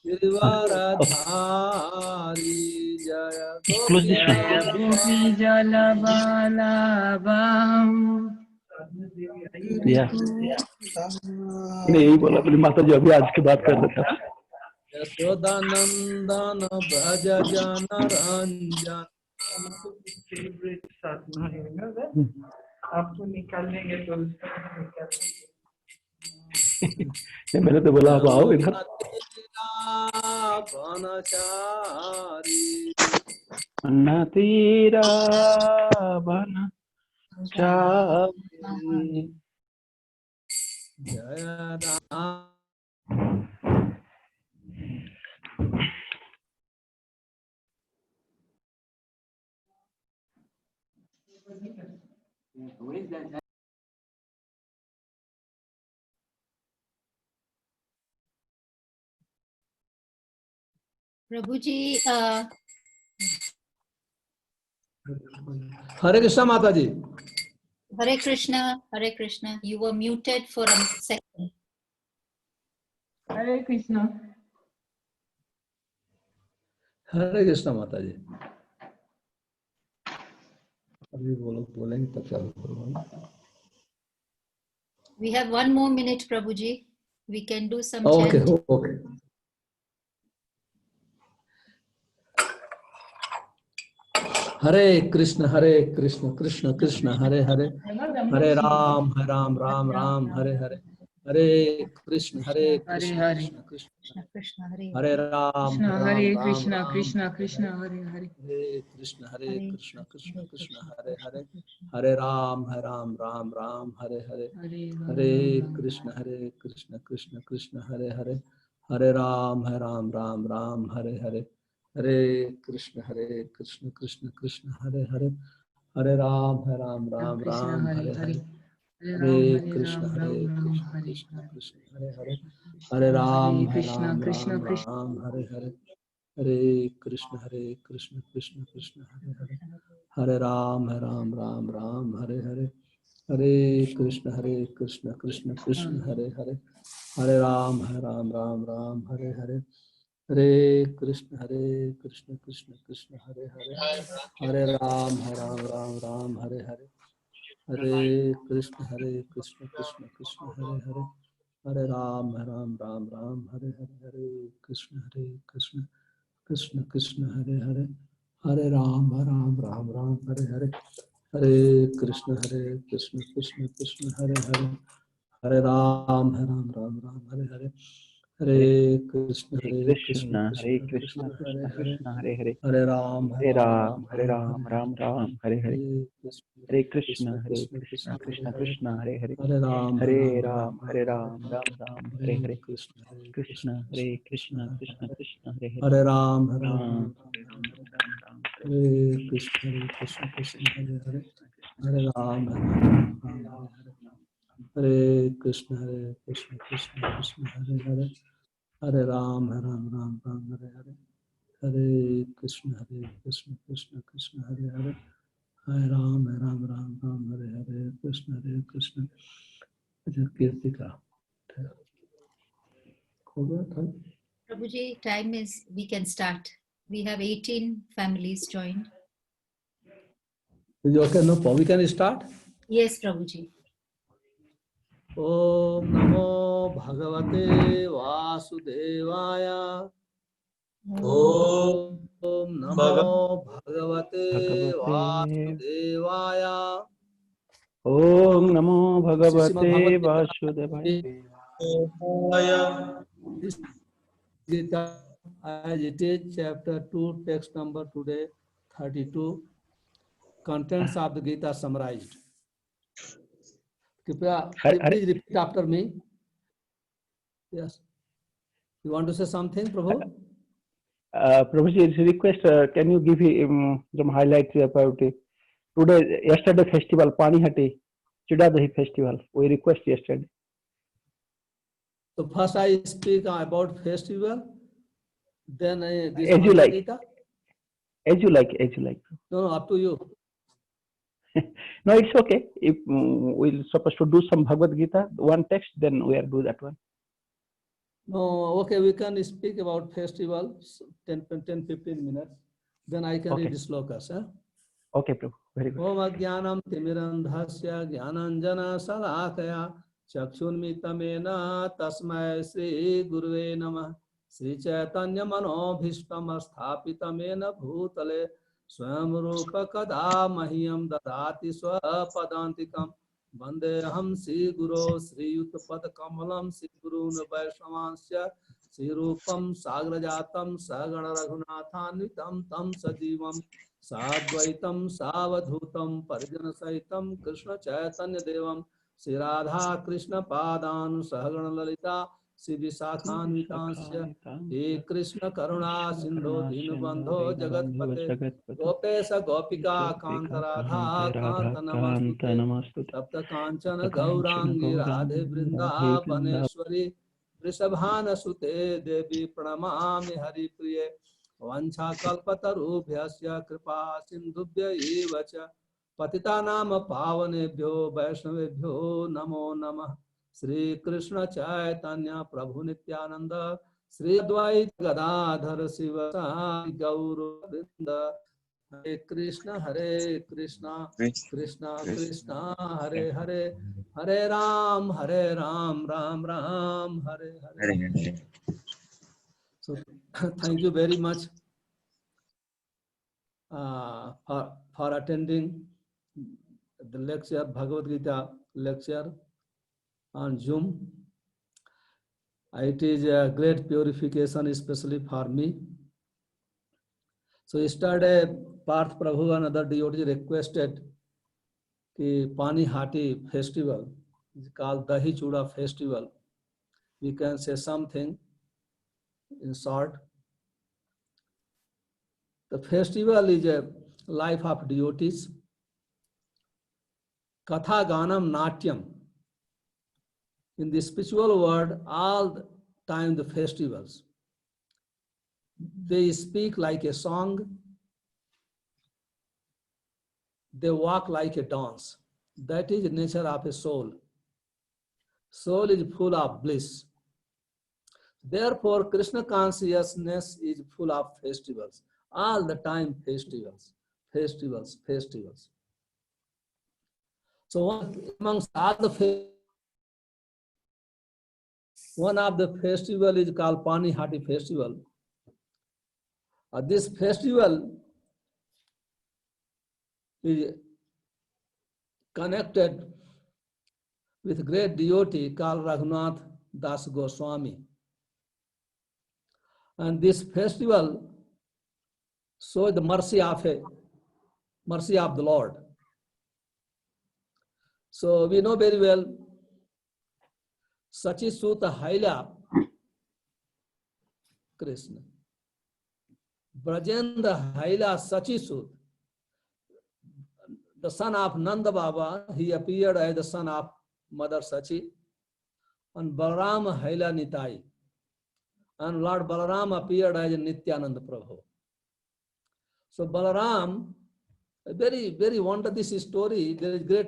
गिरिवरधारी जय Close this one. Gopi जलवल्लभं Yeah. नहीं बोला अपनी माता जी अभी आज की बात कर रहे थे। यशोदानंदन भज जन रंजन। आपको निकाल देंगे तो मैंने तो बोला आप आओ इधर। वनचारी नतीरा वनचारी जय राम। प्रभु जी हरे कृष्णा माता जी। Hare Krishna, Hare Krishna. You were muted for a second. हरे कृष्ण। हरे कृष्णा माता जी। अभी बोलेंगे तब चालू करूँगा। We have 1 more minute, Prabhuji. We can do some Okay, chant. okay. Hare Krishna Krishna Krishna Hare Hare, Hare Ram Ram Ram Hare Hare, Hare Krishna Krishna Krishna Krishna, Hare हरे राम हरे राम कृष्ण राम कृष्ण कृष्ण हरे हरे हरे कृष्ण कृष्ण कृष्ण हरे हरे, हरे राम राम राम हरे हरे, हरे कृष्ण कृष्ण कृष्ण हरे हरे, हरे राम राम हरे हरे, हरे कृष्ण कृष्ण कृष्ण हरे हरे, हरे राम राम हरे हरे, हरे कृष्ण कृष्ण कृष्ण हरे हरे, हरे राम राम हरे हरे, हरे कृष्ण कृष्ण कृष्ण हरे हरे, हरे राम राम हरे हरे, हरे कृष्ण कृष्ण कृष्ण हरे हरे, हरे राम राम हरे हरे, हरे कृष्ण कृष्ण कृष्ण हरे हरे, हरे राम राम हरे हरे, हरे कृष्ण कृष्ण कृष्ण हरे हरे, हरे राम राम हरे हरे, हरे कृष्ण कृष्ण कृष्ण हरे हरे, हरे राम राम हरे हरे, हरे कृष्ण कृष्ण कृष्ण हरे हरे, हरे राम राम हरे हरे, हरे कृष्ण कृष्ण कृष्ण कृष्ण हरे हरे, कृष्ण हरे हरे, हरे राम हरे राम राम राम हरे हरे, हरे कृष्ण कृष्ण हरे कृष्ण हरे, कृष्ण हरे हरे, हरे राम हरे राम राम राम हरे हरे, कृष्ण कृष्ण कृष्ण हरे हरे, हरे राम राम राम हरे कृष्ण कृष्ण हरे हरे, हरे राम राम हरे कृष्ण कृष्ण कृष्ण हरे हरे, हरे राम राम हरे हरे, हरे कृष्ण कृष्ण कृष्ण हरे हरे, हरे राम राम हरे हरे, कृष्ण कीर्ति का हो गया था। Prabhuji, time is, we can start. We have 18 families joined. Is it okay? No, we can start. Yes, Prabhuji. ओम नमो भगवते वासुदेवाय, ओम नमो भगवते वासुदेवाय, ओम नमो श्री श्रीमद् भगवते भगवत वासुदेवाय। Gita as it is, chapter 2, text number today 32, contents of the Gita summarized. कृपया please repeat after me. Yes, you want to say something, Prabhu? Prabhuji, it's a request. Can you give some highlights about yesterday festival, Panihati, Chidadahi festival? We request yesterday. So first I speak about festival, then this As you Bhagavad like. Gita. As you like, as you like. No, up to you. No, it's okay. If we're supposed to do some Bhagavad Gita, one text, then we are do that one. No, okay, we can speak about festival 10-15 minutes. Then I can Okay. read slokas. Huh? Okay, Prabhu. Very good. Om Ajnanam Timirandhasya Jnananjana Salakaya Chakshunmitamena Tasmai Sri Guruve Namah Sri Chaitanya Manobhishtam Sthapitamena Bhutale Swam Rupa Kada Mahiyam Dadati Swapadantikam Vandeham Sri Guru Sri Yutapad Kamalam Sri Guru Vaishnavanshya Sri Rupam Sagrajatam Sagana Raghunathanvitam Tam Sajivam साद्वैतम सावधूतम परिजन सहितम कृष्ण चैतन्य देवम श्री राधा कृष्ण पादान सहगण ललिता श्री विशाखान्वितांस्य हे कृष्ण करुणा सिंधु दीनबंधो जगतपते गोपेश गोपिका कांत राधा कांत नमस्तुते सप्त कांचन गौरांगी राधे वृंदावनेश्वरी वृषभानुसुते देवी प्रणमामि हरिप्रिये वंशाकल्पतरुभ्यस्य कृपा सिन्धुभ्य एव च पतितानां पावनेभ्यो वैष्णवेभ्यो नमो नमः श्री कृष्ण चैतन्य प्रभु नित्यानंद श्री अद्वैत गदाधर शिव गौरवृंद हरे Krishna Krishna Krishna Hare Hare Hare Ram Ram Ram Hare Hare. So thank you very much for attending the lecture, Bhagavad Gita lecture on Zoom. It is a great purification, especially for me. So yesterday, Parth Prabhu and other devotees requested the Pani Hati festival is called Dahi Chuda festival. We can say something in short. The festival is a life of devotees. Katha Ganam Natyam. In the spiritual world, all the time the festivals. They speak like a song. They walk like a dance. That is the nature of a soul. Soul is full of bliss. Therefore, Krishna consciousness is full of festivals. All the time festivals, festivals, festivals. So amongst all the one of the festival is called Pani Hati festival. This festival is connected with great devotee called Raghunath Das Goswami. And this festival shows the mercy of the Lord. So we know very well Sachi Suta Haila Krishna. Brajendra Haila Sachi Sut, the son of Nanda Baba, he appeared as the son of Mother Sachi. And Balaram Haila Nitai. And Lord Balaram appeared as Nityananda Prabhu. So Balaram, very, very wonderful this story. There is great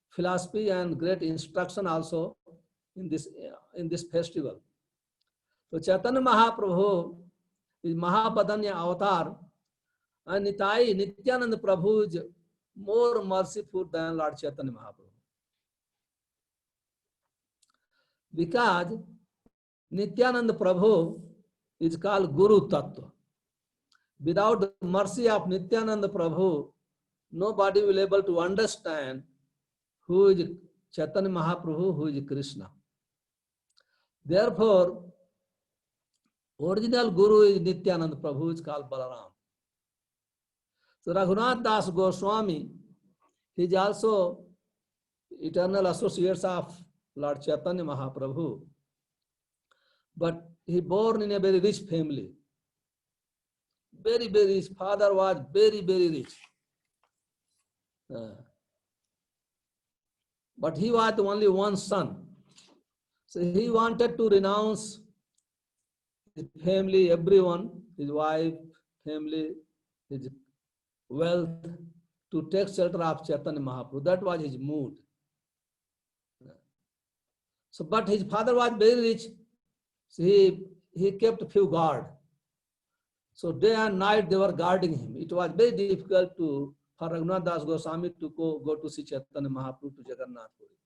philosophy and great instruction also in this festival. So Chaitanya Mahaprabhu is Mahapadanya avatar, and Nitai, Nityananda Prabhu is more merciful than Lord Chaitanya Mahaprabhu. Because Nityananda Prabhu is called Guru Tattva. Without the mercy of Nityananda Prabhu, nobody will be able to understand who is Chaitanya Mahaprabhu, who is Krishna. Therefore, original Guru is Nityananda Prabhu, is called Balaram. So Raghunath Das Goswami, he is also eternal associates of Lord Chaitanya Mahaprabhu. But he born in a very rich family. Very, very rich. Father was very, very rich. But he was only one son. So he wanted to renounce his family, everyone, his wife, family, his wealth, to take shelter of Chaitanya Mahaprabhu. That was his mood. So, but his father was very rich. So he kept few guard. So day and night they were guarding him. It was very difficult for Raghunath Das Goswami to go to see Chaitanya Mahaprabhu to Jagannath Puri.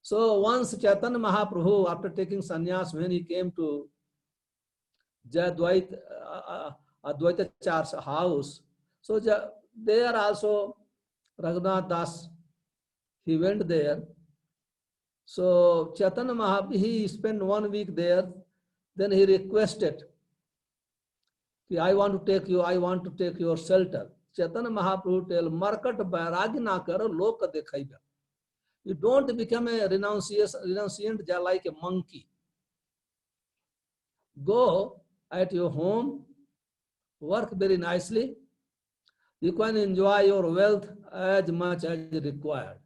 So once Chaitanya Mahaprabhu, after taking sannyas, when he came to Advaitacharya's house, so there also Raghunath Das, he went there. So Chaitanya Mahaprabhu, he spent 1 week there. Then he requested, I want to take your shelter. Chaitanya Mahaprabhu tell, Markat Bairagi na karo, loka dekhaiga. You don't become a renunciant like a monkey. Go at your home, work very nicely. You can enjoy your wealth as much as required.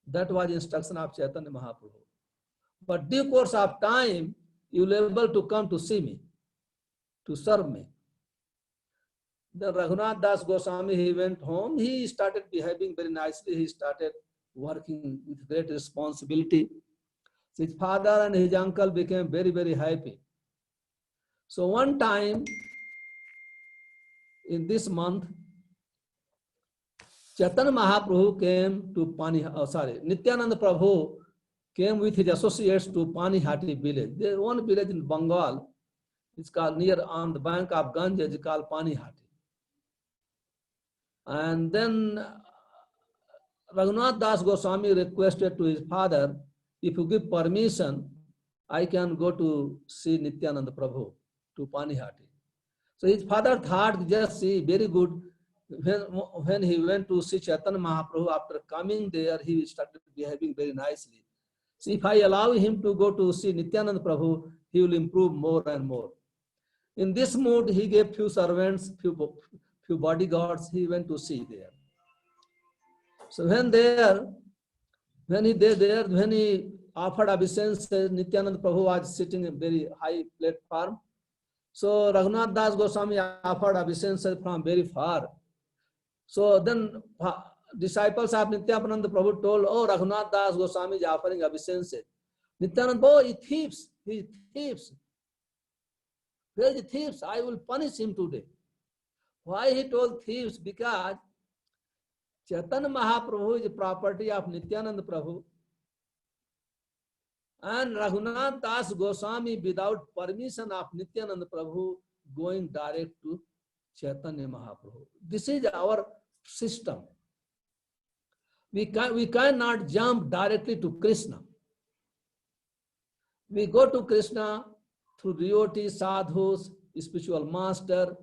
That was instruction of Chaitanya Mahaprabhu. But due course of time, you will be able to come to see me, to serve me. Then Raghunath Das Goswami, he went home. He started behaving very nicely. He started working with great responsibility. So his father and his uncle became very, very happy. So one time in this month, Chaitanya Mahaprabhu came to Nityananda Prabhu came with his associates to Panihati village. There's one village in Bengal. It's called near on the bank of Ganges. It's called Panihati. And then Raghunath Das Goswami requested to his father, if you give permission, I can go to see Nityananda Prabhu to Panihati. So his father thought, just see, very good. When he went to see Chaitanya Mahaprabhu, after coming there, he started behaving very nicely. So if I allow him to go to see Nityananda Prabhu, he will improve more and more. In this mood, he gave few servants, few bodyguards, he went to see there. So when he offered obeisance, Nityananda Prabhu was sitting in a very high platform. So Raghunath Das Goswami offered obeisance from very far. So then disciples of Nityananda Prabhu told, oh, Raghunath Das Goswami is offering obeisance. Nityananda Prabhu, he thieves. Where is the thieves? I will punish him today. Why he told thieves? Because Chaitanya Mahaprabhu is property of Nityananda Prabhu. And Raghunath Das Goswami, without permission of Nityananda Prabhu, going direct to Chaitanya Mahaprabhu. This is our system. We cannot jump directly to Krishna. We go to Krishna through devotees, sadhus, spiritual master,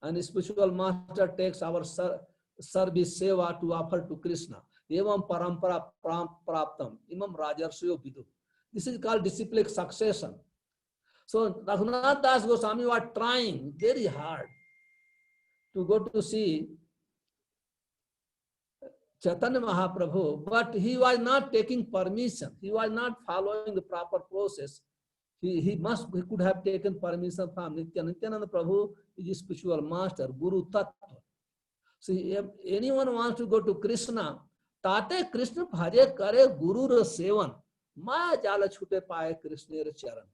and spiritual master takes our service seva to offer to Krishna. Evam parampara praptam, imam rajarshyo vidu. This is called disciplic succession. So Raghunath Das Goswami was trying very hard to go to see Chaitanya Mahaprabhu, but he was not taking permission. He was not following the proper process. He could have taken permission from Nityananda Prabhu is a spiritual master, Guru Tattva. So if anyone wants to go to Krishna, Tate Krishna bhaje kare Guru ra sevan, maya jala chute paye Krishna ra charan.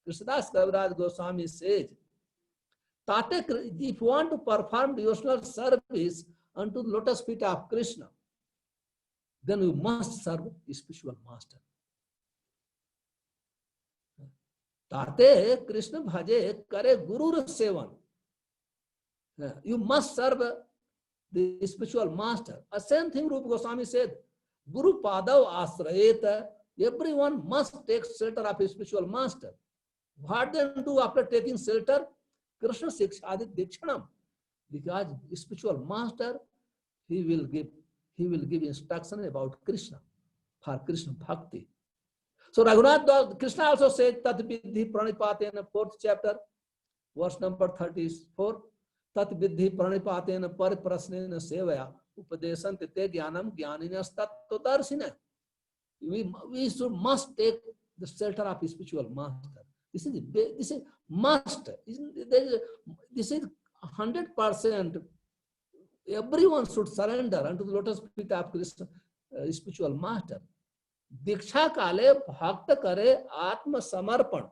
Krishnadas Kaviraj Goswami says, Tate, if you want to perform devotional service unto the lotus feet of Krishna, then you must serve the spiritual master. Tate Krishna bhaje kare Guru ra sevan. You must serve the spiritual master. A same thing Rupa Goswami said, Guru Padav Asrayeta, everyone must take shelter of his spiritual master. What then do after taking shelter? Krishna Sikshadit Dikshanam. Because spiritual master, he will give instruction about Krishna, for Krishna Bhakti. So Raghunath, Krishna also said, Tat Vidhi Pranipatena, 4th chapter, verse number 34. Tat Vidhi Pranipatena par prasnena sevaya upadesante te jnanam jnaninas tattva darsina. We must take the shelter of spiritual master. This is must. This is 100%. Everyone should surrender unto the lotus feet of Krishna, spiritual master. दीक्षा काले भक्त करे आत्मसमर्पण,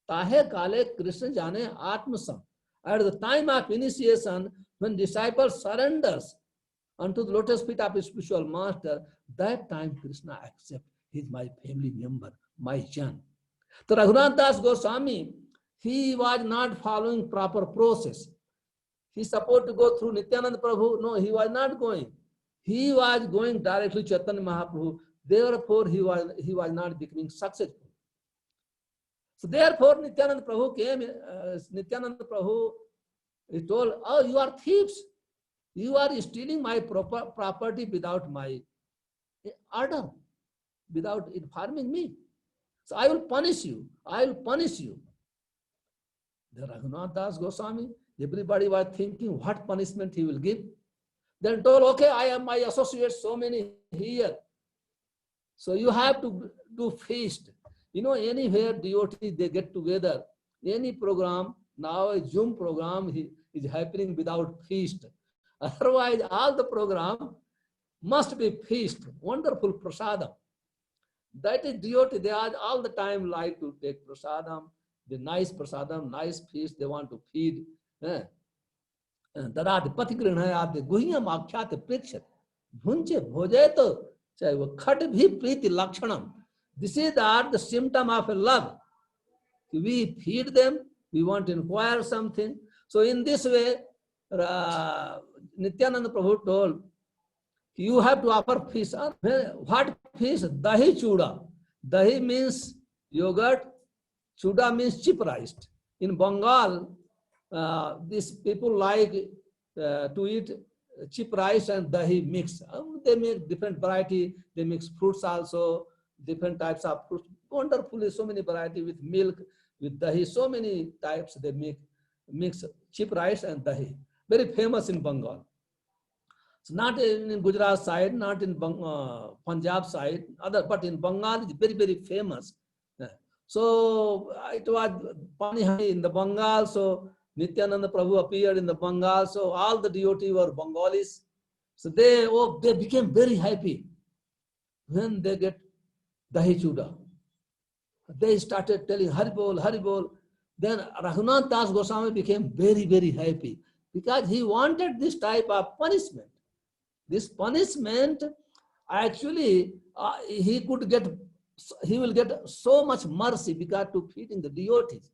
ताहे काले कृष्ण जाने आत्मसम. At the time of initiation, when disciple surrenders unto the lotus feet of his spiritual master, that time Krishna accepts, he is my family member, my son. So Raghunath Das Goswami, he was not following proper process. He supposed to go through Nityananda Prabhu. No, he was not going. He was going directly to Chaitanya Mahaprabhu. Therefore, he was not becoming successful. So therefore, Nityananda Prabhu came. Nityananda Prabhu, he told, "Oh, you are thieves. You are stealing my property without my order, without informing me. So I will punish you. I will punish you." The Raghunath Das Goswami, everybody was thinking what punishment he will give. Then told, "Okay, I have my associates, so many here. So you have to do feast." You know, anywhere devotees, they get together. Any program, now a Zoom program is happening without feast. Otherwise, all the program must be feast, wonderful prasadam. That is devotee, they are all the time like to take prasadam, the nice prasadam, nice feast, they want to feed. Dadati patigrihayate guhyam akhyate prekshat. Bhunche bhojato, chahe wo khat bhi priti lakshanam. This is the symptom of love. We feed them, we want to inquire something. So in this way, Nityananda Prabhu told, you have to offer fish. What fish? Dahi chuda. Dahi means yogurt. Chuda means cheap rice. In Bengal, these people like to eat cheap rice and dahi mix. They make different variety. They mix fruits also, different types of fruits. Wonderfully, so many variety with milk, with dahi. So many types they mix cheap rice and dahi. Very famous in Bengal. So not in Gujarat side, not in Punjab side, but in Bengal it's very, very famous. So it was Pani in the Bengal, so Nityananda Prabhu appeared in the Bengal, so all the devotees were Bengalis. So they became very happy when they get Dahi Chuda. They started telling Hari Bol, Hari Bol. Then Raghunath Das Goswami became very, very happy because he wanted this type of punishment. This punishment, actually, he will get so much mercy because to feeding the devotees.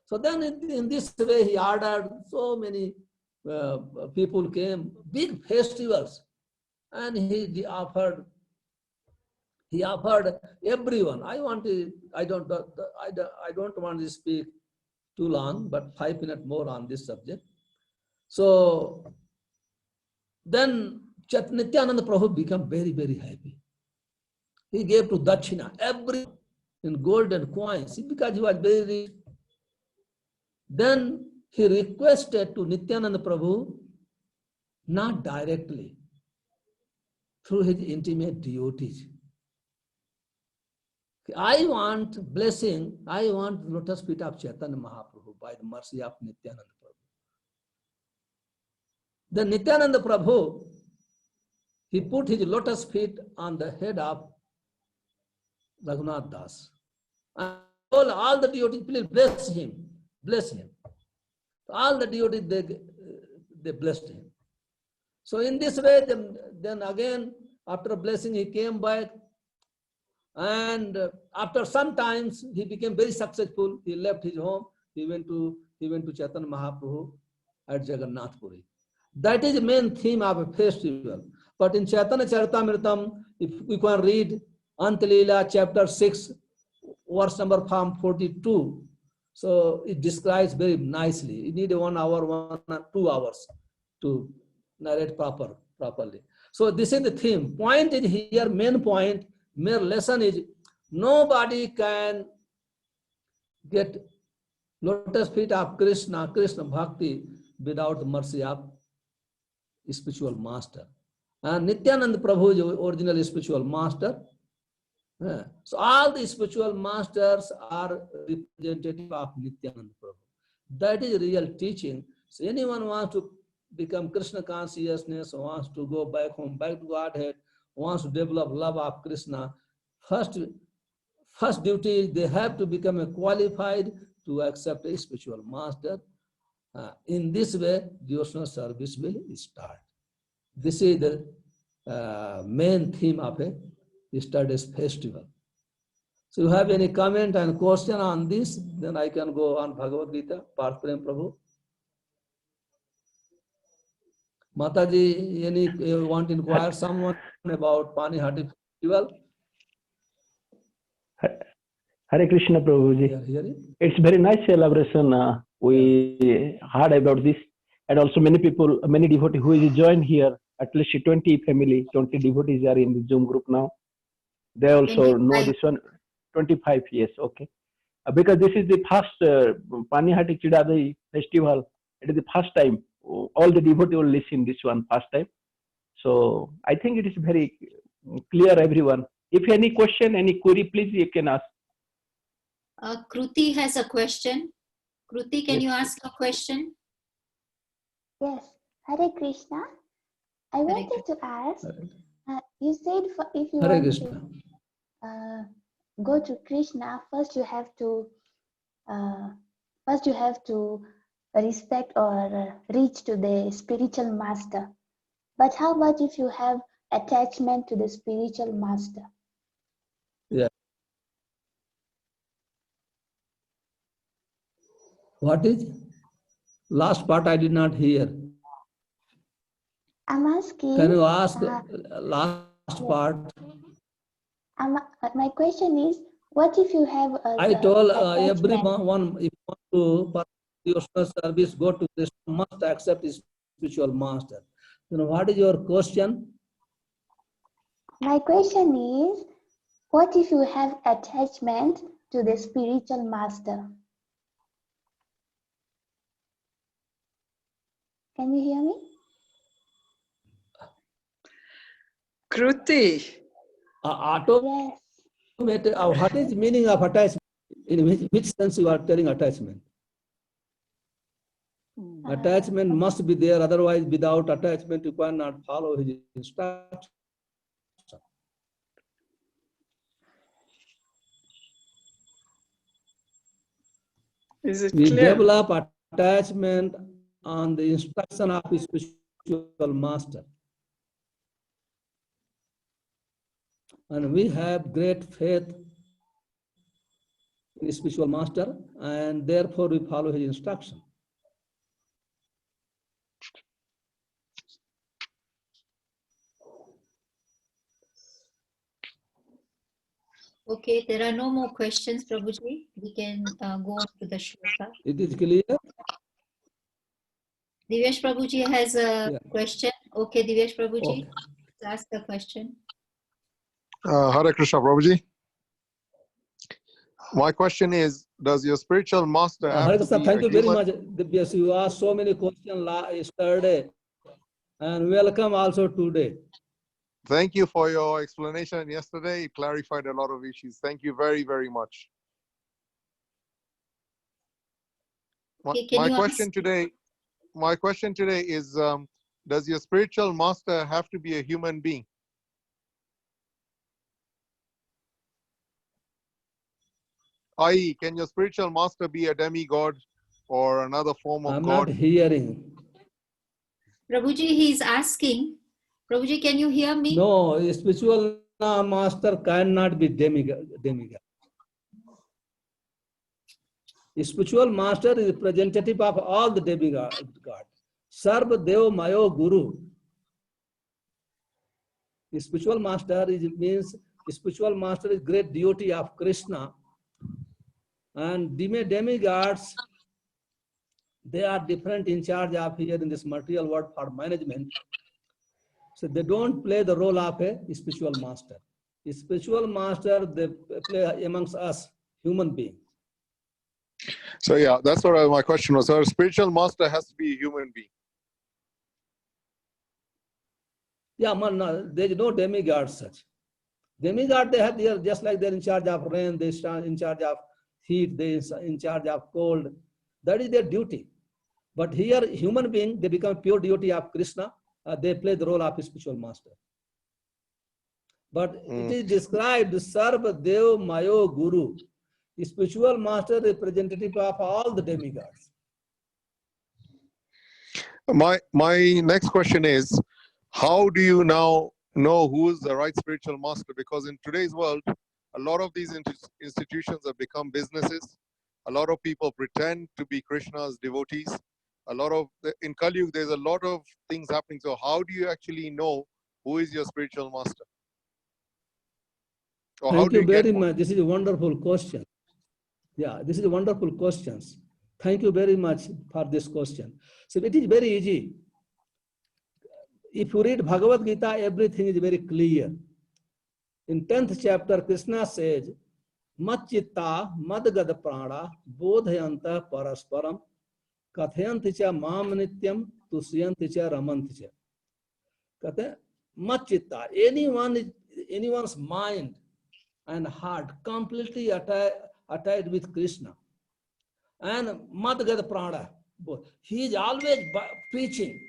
So then in this way, he ordered so many people came, big festivals, and he offered everyone. I don't want to speak too long, but 5 minutes more on this subject. So then Nityananda Prabhu became very, very happy. He gave to Dakshina every in gold and coins because he was very rich. Then he requested to Nityananda Prabhu, not directly, through his intimate devotees. I want blessing, I want lotus feet of Chaitanya Mahaprabhu by the mercy of Nityananda Prabhu. Then Nityananda Prabhu, he put his lotus feet on the head of Raghunath Das. And all the devotees, please bless him, bless him. All the devotees, they blessed him. So in this way, then again, after blessing, he came back. And after some times, he became very successful. He left his home. He went to Chaitanya Mahaprabhu at Jagannath Puri. That is the main theme of a festival. But in Chaitanya Charitamrita, if we can read Antalila chapter 6, verse number 42. So it describes very nicely. You need 1 hour, 1 or 2 hours to narrate properly. So this is the theme. Point is here, main point, main lesson is nobody can get lotus feet of Krishna Bhakti without the mercy of spiritual master. And Nityananda Prabhu is the original spiritual master. So all the spiritual masters are representative of Nityananda Prabhu. That is real teaching. So anyone wants to become Krishna consciousness, wants to go back home, back to Godhead, wants to develop love of Krishna, first duty is they have to become a qualified to accept a spiritual master. In this way, devotional service will start. This is the main theme of a yesterday's festival. So, you have any comment and question on this? Then I can go on Bhagavad Gita. Parth Prem Prabhu. Mataji, you want to inquire someone about Panihati festival? Hare Krishna Prabhuji. Here. It's very nice celebration. We heard about this, and also many people, many devotees who is joined here. At least 20 family, 20 devotees are in the Zoom group now. They also 25. know this one. 25 years, okay. Because this is the first Panihati Chidadai festival. It is the first time. All the devotees will listen this one first time. So I think it is very clear, everyone. If any question, any query, please you can ask. Kruti has a question. Kruti, can Yes. you ask a question? Yes, Hare Krishna. I wanted to ask, you said if you Hare want Krishna. to go to Krishna, first you have to respect or reach to the spiritual master. But how about if you have attachment to the spiritual master? What is? Last part I did not hear. I'm asking. Can you ask last part? My question is, what if you have a I told attachment? everyone, if you want to perform devotional service, go to Krishna, must accept his spiritual master. You know, what is your question? My question is, what if you have attachment to the spiritual master? Can you hear me? Kruti, Yes. What is the meaning of attachment? In which sense you are telling attachment? Attachment must be there, otherwise without attachment you cannot follow his instruction. is it We clear? develop attachment on the instruction of his spiritual master. And we have great faith in his spiritual master, and therefore we follow his instruction. Okay, there are no more questions, Prabhuji. We can go on to the shloka. It is clear? Divyesh Prabhuji has a question. Okay, Divyesh Prabhuji, Okay. ask the question. Hare Krishna, Prabhuji. My question is, does your spiritual master Hare have to Krishna, be thank a you very human? much. Yes, you asked so many questions yesterday, and welcome also today. Thank you for your explanation yesterday. It clarified a lot of issues. Thank you very, very much. Okay, can My you question today is, does your spiritual master have to be a human being? I.e., can your spiritual master be a demigod or another form of I'm God? not hearing. Prabhuji, he's asking. Prabhuji, can you hear me? No, a spiritual master cannot be demigod. A spiritual master is representative of all the demigods. Sarva Deva Mayo Guru. The spiritual master means spiritual master is great deity of Krishna, and demigods, they are different in charge of here in this material world for management. So they don't play the role of a spiritual master. The spiritual master, they play amongst us, human beings. So yeah, that's what my question was. So a spiritual master has to be a human being. Yeah, man, no, there is no demigod such. Demigod, they are just like they're in charge of rain, they stand in charge of heat, they in charge of cold. That is their duty. But here, human being, they become pure deity of Krishna. They play the role of a spiritual master. But it is described Sarva Dev Mayo Guru, the spiritual master representative of all the demigods. My next question is, how do you now know who is the right spiritual master? Because in today's world, a lot of these institutions have become businesses. A lot of people pretend to be Krishna's devotees. In Kali Yuga, there's a lot of things happening. So how do you actually know who is your spiritual master? Or how Thank do you you get very one? much. This is a wonderful question. Yeah, this is a wonderful question. Thank you very much for this question. So it is very easy. If you read Bhagavad Gita, everything is very clear. In 10th chapter, Krishna says, Matchitta madgad prana bodhayanta parasparam kathayanti cha mam nityam tusyanti cha ramanti cha. Matchitta, anyone's mind and heart completely attached with Krishna. And madgad prana, he is always preaching.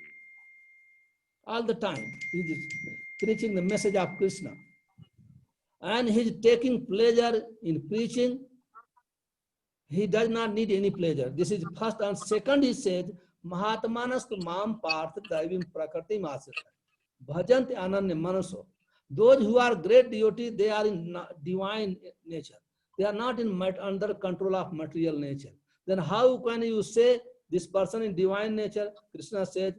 All the time, he is preaching the message of Krishna. And he is taking pleasure in preaching. He does not need any pleasure. This is first. And second, he said, Mahatmanastu mam parth daivim prakriti masita. Bhajanti ananya manaso. Those who are great devotees, they are in divine nature. They are not under control of material nature. Then how can you say this person in divine nature? Krishna said,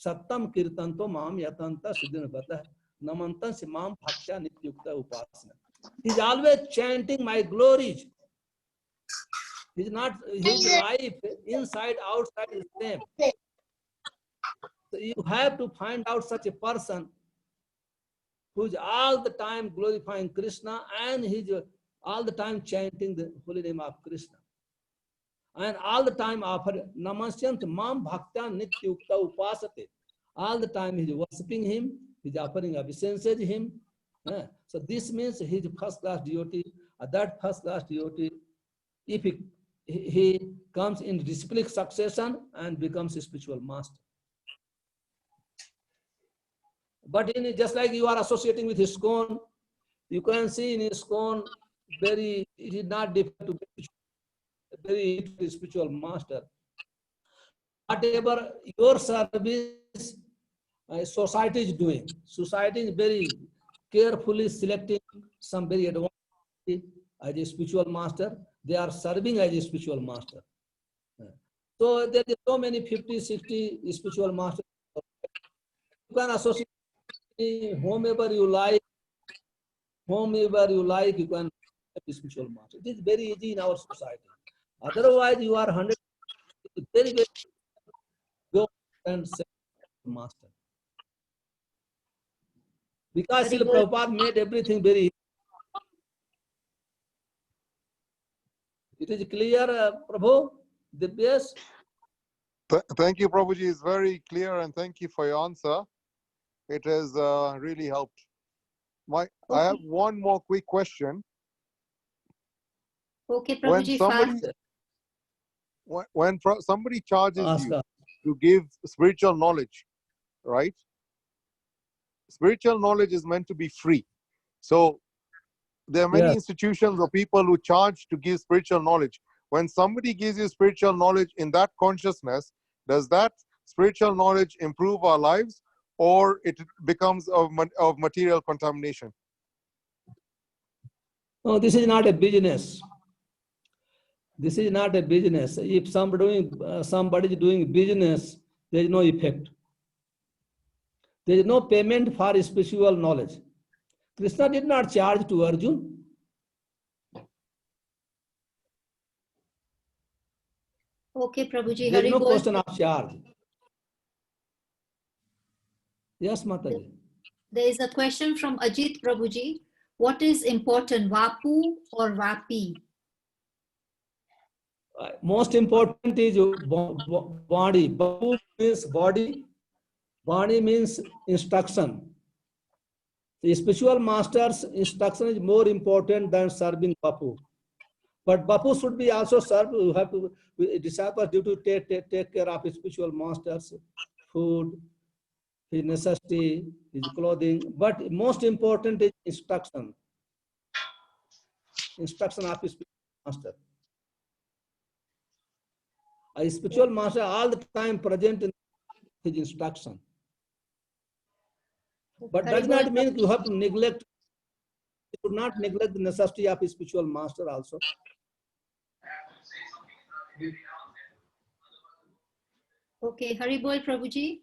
Sattam kirtanto mam yatanta siddhin bata namantan simam bhaksha nityukta upasana. He is always chanting my glories. His life inside, outside is same. So you have to find out such a person who is all the time glorifying Krishna and he's all the time chanting the holy name of Krishna. And all the time offer namasyant mam bhakta nityukta upasate. All the time he's worshipping him, he's offering obeisances to him. So this means he's a first-class devotee. That first-class devotee, if he comes in disciplic succession and becomes a spiritual master. But just like you are associating with ISKCON, you can see in ISKCON it is not different to very spiritual master. Whatever your service society is doing, society is very carefully selecting some very advanced as a spiritual master. They are serving as a spiritual master. So there are so many 50, 60 spiritual masters. You can associate whomever you like, you can be spiritual master. It is very easy in our society. Otherwise, you are 100 very, very go and say master. Because Srila Prabhupada made everything very easy. It is clear, Prabhu, Divyas? Thank you, Prabhuji. It's very clear, and thank you for your answer. It has really helped. I have one more quick question. Okay, Prabhuji, when somebody charges you to give spiritual knowledge, right? Spiritual knowledge is meant to be free. So there are many institutions or people who charge to give spiritual knowledge. When somebody gives you spiritual knowledge in that consciousness, does that spiritual knowledge improve our lives, or it becomes of material contamination? No, this is not a business. This is not a business. If somebody is doing business, there is no effect. There is no payment for spiritual knowledge. Krishna did not charge to Arjun. Okay, Prabhuji. There is no question of charge. Yes, Mataji. There is a question from Ajit Prabhuji. What is important, Vapu or Vapi? Most important is body. Vapu means body. Body means instruction. The spiritual master's instruction is more important than serving Vapu. But Vapu should be also served. You have to, disciples due to take care of spiritual masters, food, his necessity, his clothing, but most important is instruction. Instruction of his spiritual master. A spiritual master all the time present in his instruction. But does not mean you have to neglect, you should not neglect the necessity of his spiritual master also. Okay, Haribol Prabhuji.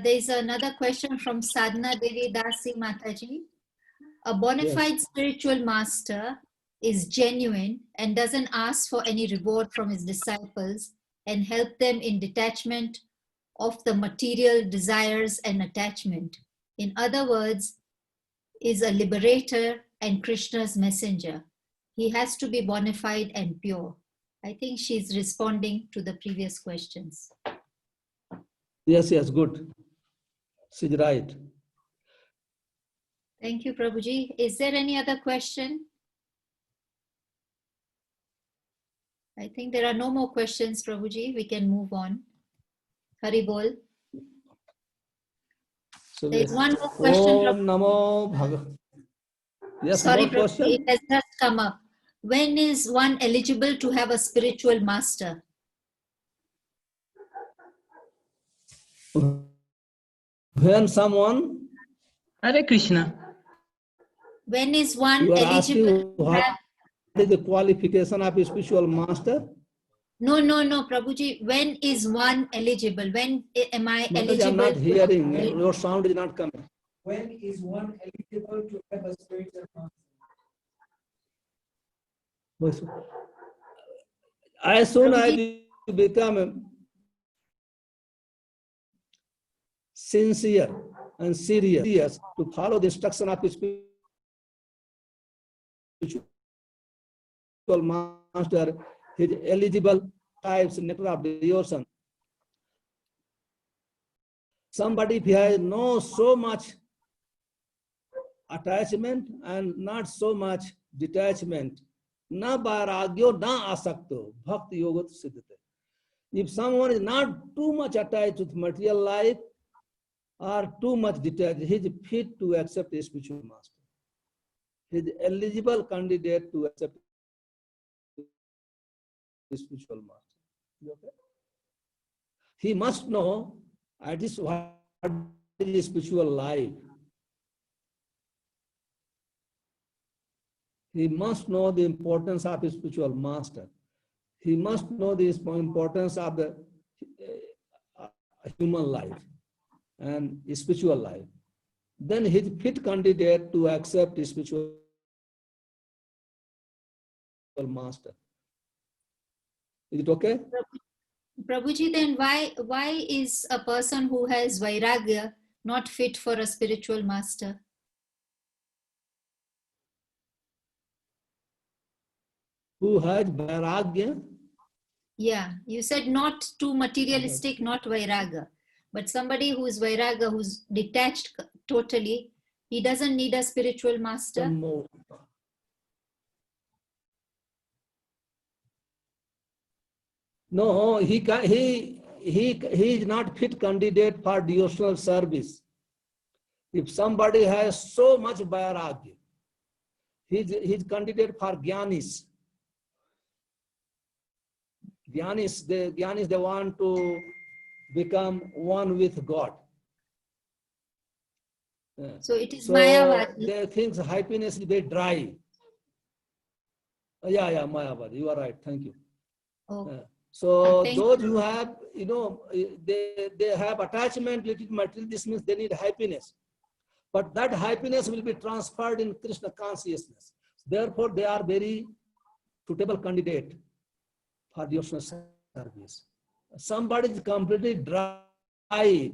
There is another question from Sadhana Devi Dasi Mataji. A bona fide spiritual master is genuine and doesn't ask for any reward from his disciples and help them in detachment of the material desires and attachment. In other words, is a liberator and Krishna's messenger. He has to be bona fide and pure. I think she's responding to the previous questions. Yes, good. She's right. Thank you, Prabhuji. Is there any other question? I think there are no more questions, Prabhuji. We can move on. Haribol. So There is one more question. Om Namo Bhagavate. Yes, Sorry, more question? Prabhuji, it has just come up. When is one eligible to have a spiritual master? When someone, Hare Krishna. When is one you are eligible asking to what have? is the qualification of a spiritual master? No, Prabhuji. When is one eligible? When am I Mataji, eligible? I'm not to hearing. have- Your sound is not coming. When is one eligible to have a spiritual master? As soon as Prabhuji. you become sincere and serious to follow the instruction of his spiritual master, his eligible types nectar of the ocean. Somebody if he has no so much attachment and not so much detachment, na vairagyo na asakto, bhakti yogat siddhate. If someone is not too much attached with material life or too much detached, he is fit to accept a spiritual master. He is eligible candidate to accept a spiritual master. Okay? He must know at least what is spiritual life. He must know the importance of his spiritual master. He must know the importance of the human life and spiritual life. Then he is fit candidate to accept his spiritual master. Is it okay? Prabhuji, then why is a person who has vairagya not fit for a spiritual master? Who has vairagya? Yeah, you said not too materialistic, not vairagya. But somebody who is vairagya, who's detached totally, he doesn't need a spiritual master. Some more. No, he is not fit candidate for devotional service. If somebody has so much vairagya, he's candidate for Gyanis. Gyanis, they want to become one with God. So it is So Mayavadi. they think happiness is very dry. Yeah, Mayavadi, you are right, thank you. Oh, So thank those who have, they have attachment with material, this means they need happiness. But that happiness will be transferred in Krishna consciousness. Therefore, they are very suitable candidate for devotional service. Somebody is completely dry. He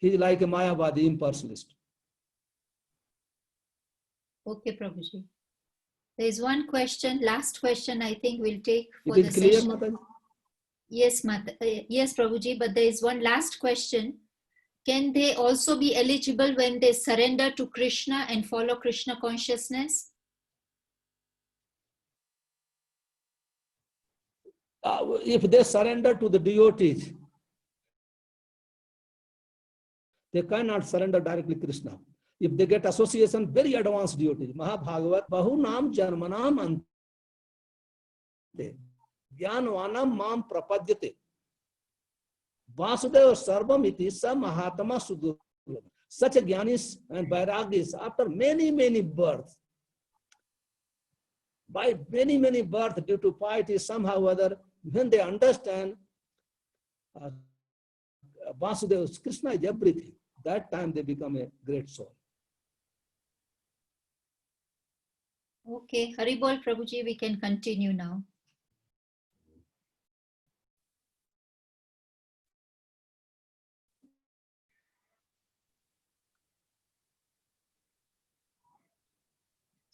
is like a Mayavadi impersonalist. okay, Prabhuji. There is one question, last question I think we'll take for It the is clear, session. Mataji? Yes, Prabhuji, but there is one last question. Can they also be eligible when they surrender to Krishna and follow Krishna consciousness? If they surrender to the devotees, they cannot surrender directly Krishna. If they get association, very advanced devotees, Mahabhagavat, Bahunam Janmanam Ante, Jnanvanam Mam Prapadyate, Vasudeva Sarvam Iti Sa Mahatma Sudurlabha. Such a Jnanis and Vairagis, after many, many births, by many, many births due to piety, somehow or other, when they understand Vasudeva, Krishna is everything, that time they become a great soul. Okay, Haribol Prabhuji, we can continue now.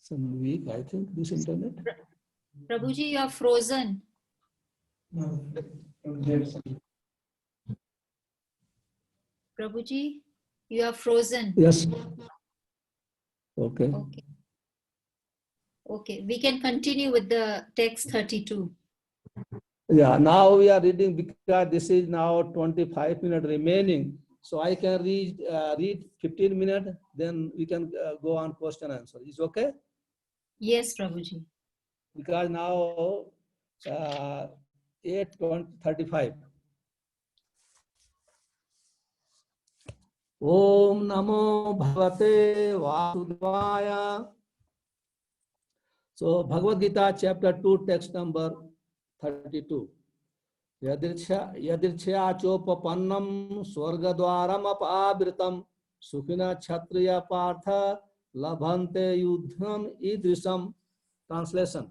Some weak, I think, this internet. Prabhuji, you are frozen. Prabhuji, you are frozen. Yes. Okay. Okay. Okay, we can continue with the text 32. Yeah, now we are reading because this is now 25 minutes remaining. So I can read 15 minutes, then we can go on question answer. Is okay? Yes, Prabhuji. Because now 8:35. Om Namo Bhagavate Vasudevaya. So Bhagavad Gita chapter 2 text number 32. Yadirchya chopapannam swargadwaram apavritam sukhina kshatriya partha labhante yudham idrisam. Translation.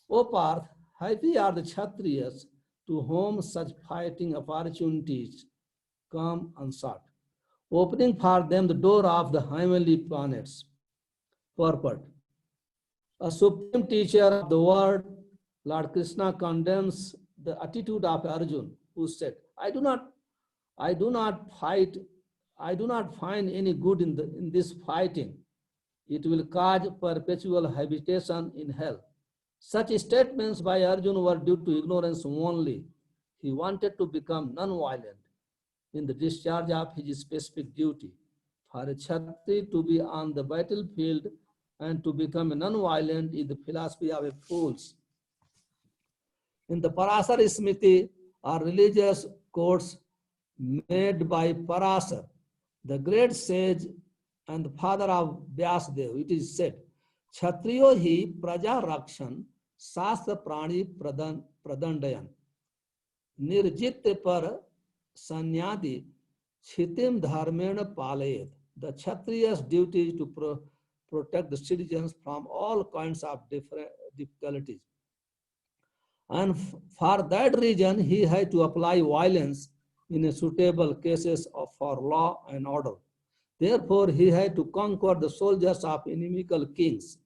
O Parth, happy are the Kshatriyas to whom such fighting opportunities come unsought, opening for them the door of the heavenly planets. Purport. A supreme teacher of the world, Lord Krishna condemns the attitude of Arjuna, who said, I do not find any good in this fighting. It will cause perpetual habitation in hell. Such statements by Arjuna were due to ignorance only. He wanted to become non-violent in the discharge of his specific duty. For a Kshatriya to be on the battlefield and to become non-violent is the philosophy of a fools. In the Parasar Smriti are religious quotes made by Parasar, the great sage and the father of Vyasadeva. It is said, Kshatriyo hi praja rakshan sastra prani pradandayan nirjit par sanyadi chitim dharmena palayet. The Kshatriya's duty is to protect the citizens from all kinds of difficulties. And for that reason, he had to apply violence in a suitable cases for law and order. Therefore, he had to conquer the soldiers of inimical kings.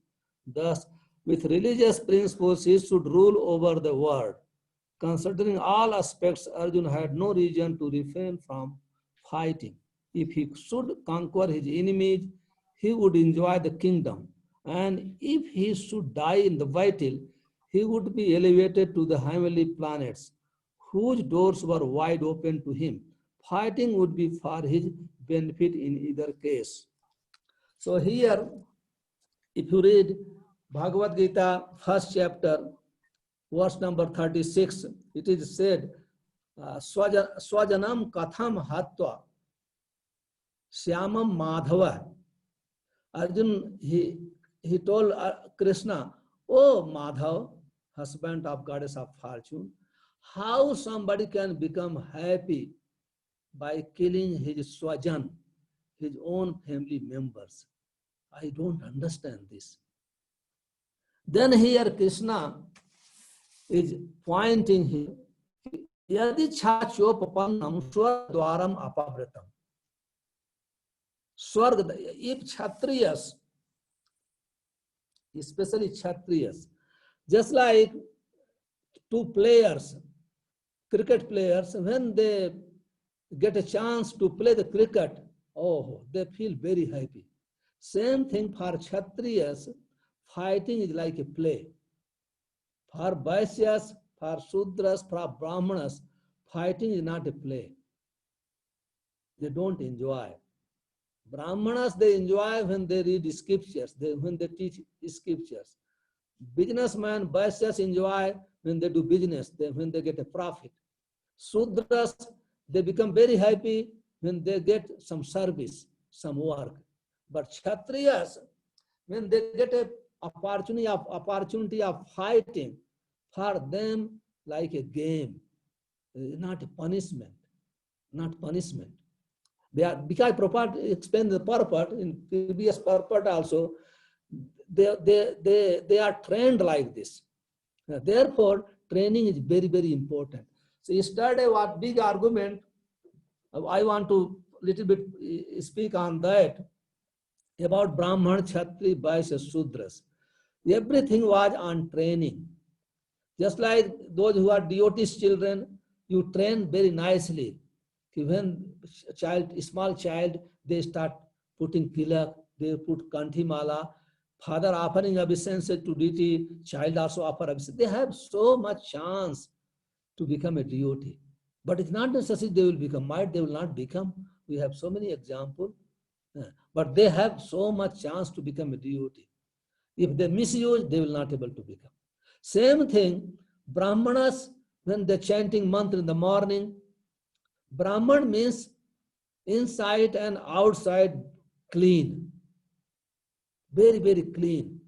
Thus, with religious principles, he should rule over the world. Considering all aspects, Arjuna had no reason to refrain from fighting. If he should conquer his enemies, he would enjoy the kingdom. And if he should die in the battle, he would be elevated to the heavenly planets, whose doors were wide open to him. Fighting would be for his benefit in either case. So here, if you read Bhagavad Gita, first chapter, verse number 36, it is said, Swajanam katham hatva syamam madhava. Arjun, he told Krishna, oh Madhav, husband of goddess of fortune, how somebody can become happy by killing his swajan, his own family members. I don't understand this. Then here Krishna is pointing him, Yadi chachopapannam swargadwaram apavritam. Swarga, if Kshatriyas, especially Kshatriyas, just like two players, cricket players, when they get a chance to play the cricket, oh, they feel very happy. Same thing for Kshatriyas, fighting is like a play. For Vaisyas, for Sudras, for Brahmanas, fighting is not a play. they don't enjoy. Brahmanas, they enjoy when they read scriptures, when they teach scriptures. Businessmen, Vaishyas enjoy when they do business, when they get a profit. Sudras, they become very happy when they get some service, some work. But Kshatriyas, when they get an opportunity of fighting, for them like a game, not a punishment, not punishment. Because Prabhupada explained the purport in previous purport also, they are trained like this. Therefore, training is very, very important. So yesterday, what big argument, I want to little bit speak on that, about Brahman, Kshatri, Vaishya, Sudras. Everything was on training. Just like those who are devotees children, you train very nicely. When small child, they start putting tilak, they put kanthi mala, father offering obeisance to deity, child also offer obeisance. They have so much chance to become a devotee. But it's not necessary they will become. Might they will not become. We have so many examples. But they have so much chance to become a devotee. If they misuse, they will not able to become. Same thing, Brahmanas, when they're chanting mantra in the morning, Brahman means inside and outside clean. Very, very clean.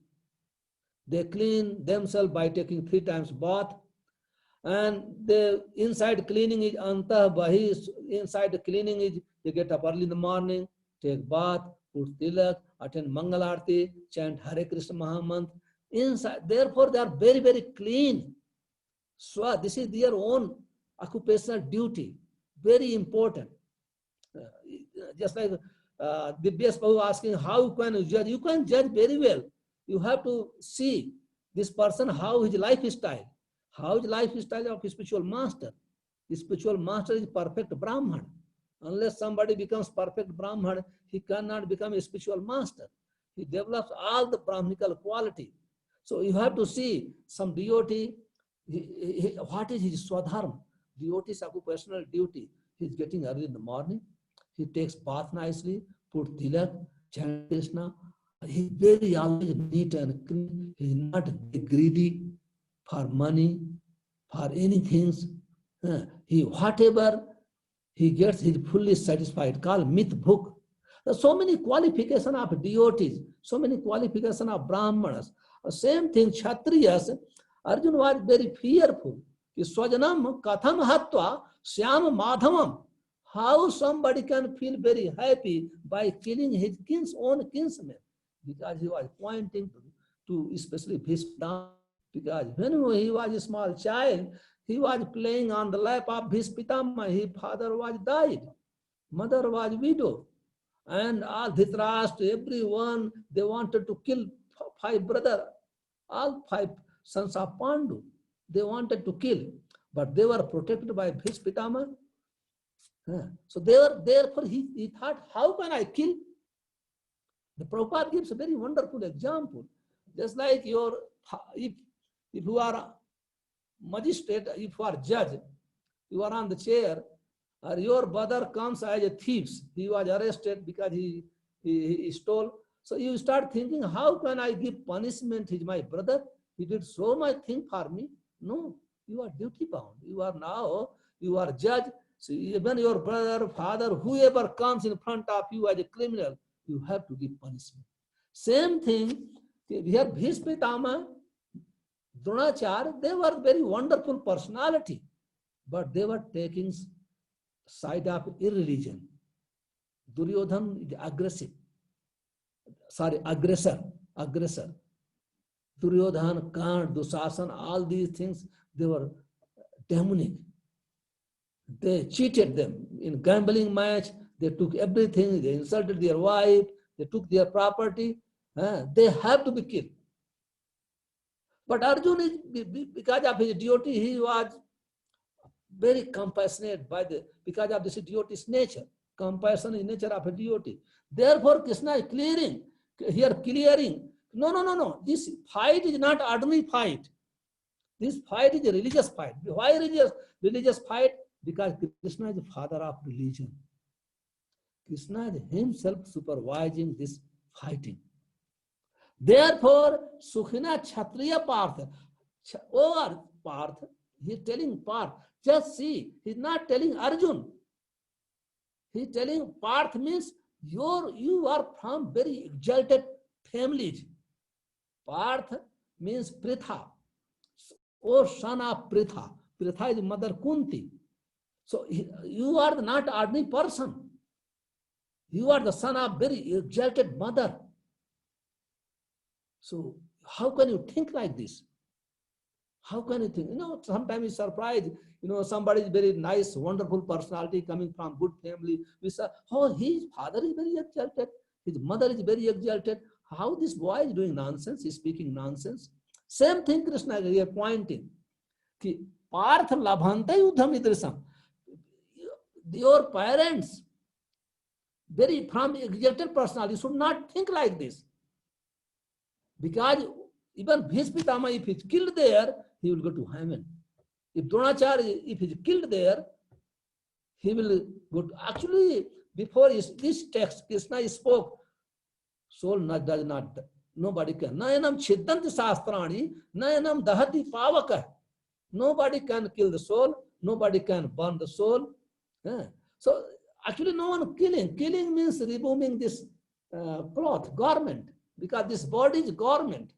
They clean themselves by taking 3 times bath. And the inside cleaning is antah bahi. Inside the cleaning is they get up early in the morning, take bath, put tilak, attend Mangal Aarti, chant Hare Krishna Mahamantra. Inside, therefore, they are very, very clean. So this is their own occupational duty. Very important. Just like Divyas Prabhu asking, how can you judge? You can judge very well. You have to see this person, how his lifestyle. How is lifestyle of a spiritual master? The spiritual master is perfect Brahman. Unless somebody becomes perfect Brahman, he cannot become a spiritual master. He develops all the Brahminical quality. So you have to see some devotee, what is his swadharma? Devotee's occupational duty. He is getting early in the morning. He takes bath nicely, put tilak, chant Krishna. He is very always neat and clean. He is not greedy for money, for anything. Whatever he gets, he is fully satisfied. Called myth book. There are so many qualifications of devotees, so many qualifications of Brahmanas. Same thing, Kshatriyas. Arjuna was very fearful. Swajanam katham hatva syam madhavam. How somebody can feel very happy by killing his own kinsman? Because he was pointing to especially Bhishma. Because when he was a small child, he was playing on the lap of Bhishma. His father was died, mother was widow, and all Dhritarashtra, everyone, they wanted to kill 5 brothers, all 5 sons of Pandu. They wanted to kill, but they were protected by Bhishma. So therefore he thought, how can I kill? The Prabhupada gives a very wonderful example. Just like if you are a magistrate, if you are a judge, you are on the chair, or your brother comes as a thief, he was arrested because he stole. So you start thinking, how can I give punishment? He's my brother. He did so much thing for me. No, you are duty bound. You are judge. So even your brother, father, whoever comes in front of you as a criminal, you have to give punishment. Same thing, here Bhishma, Dronacharya, they were very wonderful personality, but they were taking side of irreligion. Duryodhan is aggressive. Aggressor. Duryodhan, Karna, Dushasan, all these things, they were demonic. They cheated them in gambling match. They took everything. They insulted their wife. They took their property. They have to be killed. But Arjuna, because of his devotee, he was very compassionate because of this devotee's nature. Compassion is nature of a devotee. Therefore, Krishna is clearing. No. This fight is not ordinary fight. This fight is a religious fight. Why religious fight? Because Krishna is the father of religion. Krishna is himself supervising this fighting. Therefore, Sukhina Kshatriya Partha, or Partha, he is telling Partha, just see, he is not telling Arjun. He is telling Partha means you are from very exalted families. Partha means Pritha, or son of Pritha. Pritha is mother Kunti. So you are not ordinary person. You are the son of very exalted mother. So how can you think like this? How can you think? Sometimes it's surprised. Somebody is very nice, wonderful personality coming from good family. We say, oh, his father is very exalted. His mother is very exalted. How this boy is doing nonsense? He's speaking nonsense. Same thing Krishna is here pointing. Partha labhante yudham idrisam. Your parents, very from exalted personality, should not think like this. Because even Bhishma, if he's killed there, he will go to heaven. If Dronacharya, if he's killed there, he will go to... Actually, before this text, Krishna spoke, soul does not, nobody can. Nayanam chiddanti sastrani, nayanam dahati pavaka. Nobody can kill the soul, nobody can burn the soul. So actually no one killing. Killing means removing this cloth, garment, because this body is garment.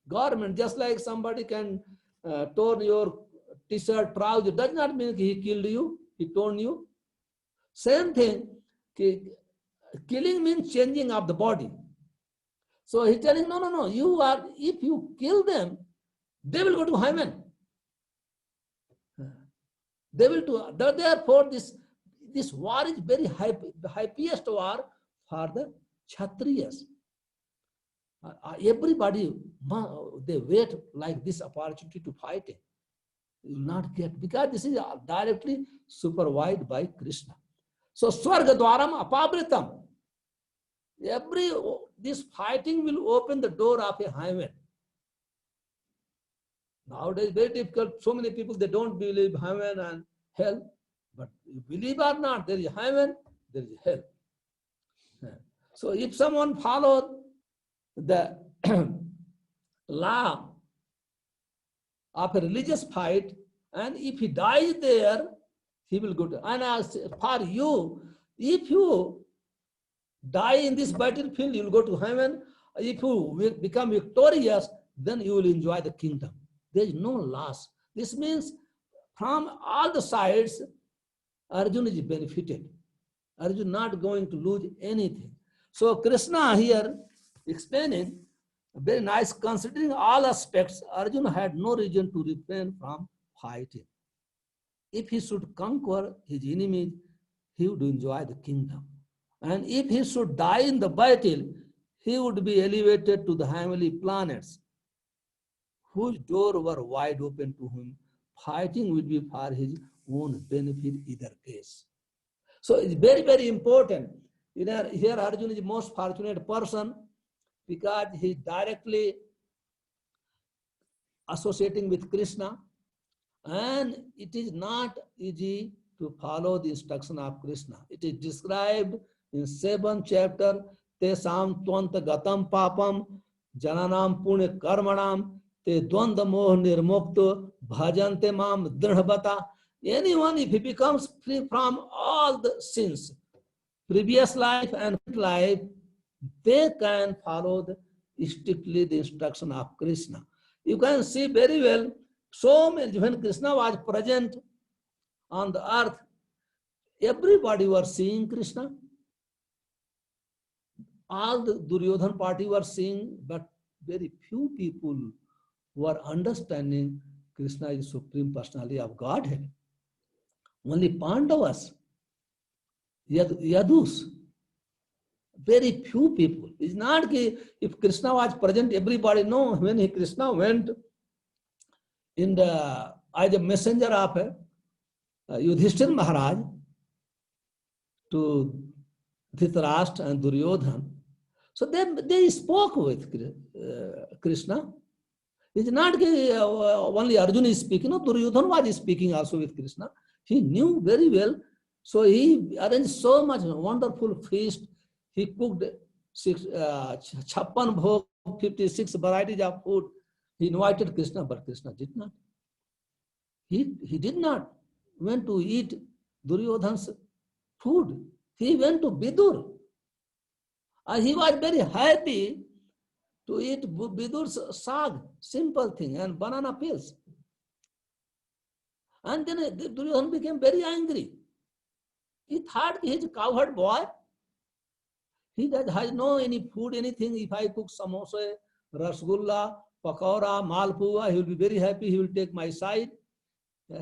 Garment, just like somebody can torn your t-shirt, trouser, does not mean he killed you, he torn you. Same thing, killing means changing of the body. So he's telling, no, you are, if you kill them, they will go to heaven. They will do. Therefore, this war is very happiest war for the Kshatriyas. Everybody, they wait like this opportunity to fight it. You will not get, because this is directly supervised by Krishna. So, Swarga Dwaram Apavritam. This fighting will open the door of a heaven. Nowadays, very difficult. So many people, they don't believe heaven and hell. But you believe or not, there is heaven, there is hell. So if someone follows the law of a religious fight, and if he dies there, he will go to... And as for you, if you die in this battlefield, you will go to heaven. If you become victorious, then you will enjoy the kingdom. There is no loss. This means from all the sides, Arjuna is benefited. Arjuna is not going to lose anything. So Krishna here explaining, very nice, considering all aspects, Arjuna had no reason to refrain from fighting. If he should conquer his enemies, he would enjoy the kingdom. And if he should die in the battle, he would be elevated to the heavenly planets, whose doors were wide open to him. Fighting would be for his own benefit either case. So it's very, very important. Here Arjuna is the most fortunate person because he is directly associating with Krishna, and it is not easy to follow the instruction of Krishna. It is described in 7th chapter, Tesam Twanta Gatam Papam Jananam Punya Karmanam Te Dwanda Moh Nirmukto Bhajante Mam Dridhabata. Anyone, if he becomes free from all the sins, previous life and life, they can follow strictly the instruction of Krishna. You can see very well, so many, when Krishna was present on the earth, everybody was seeing Krishna. All the Duryodhan party were seeing, but very few people were understanding Krishna is Supreme Personality of Godhead. Only Pandavas, Yadus, very few people. It's not that if Krishna was present, everybody know. When Krishna went in as a messenger of Yudhishthira Maharaj to Dhritarashtra and Duryodhan, so they spoke with Krishna. It's not only Arjuna is speaking, no, Duryodhan was speaking also with Krishna. He knew very well So he arranged so much wonderful feast. He cooked 56 bhog, 56 varieties of food. He invited Krishna, but Krishna did not. He did not went to eat Duryodhana's food. He went to Vidur. And he was very happy to eat Vidur's sag, simple thing, and banana peels. And then Duryodhana became very angry. He thought he is a cowherd boy. He has no any food, anything. If I cook samosa, rasgulla, pakora, malpua, he will be very happy. He will take my side.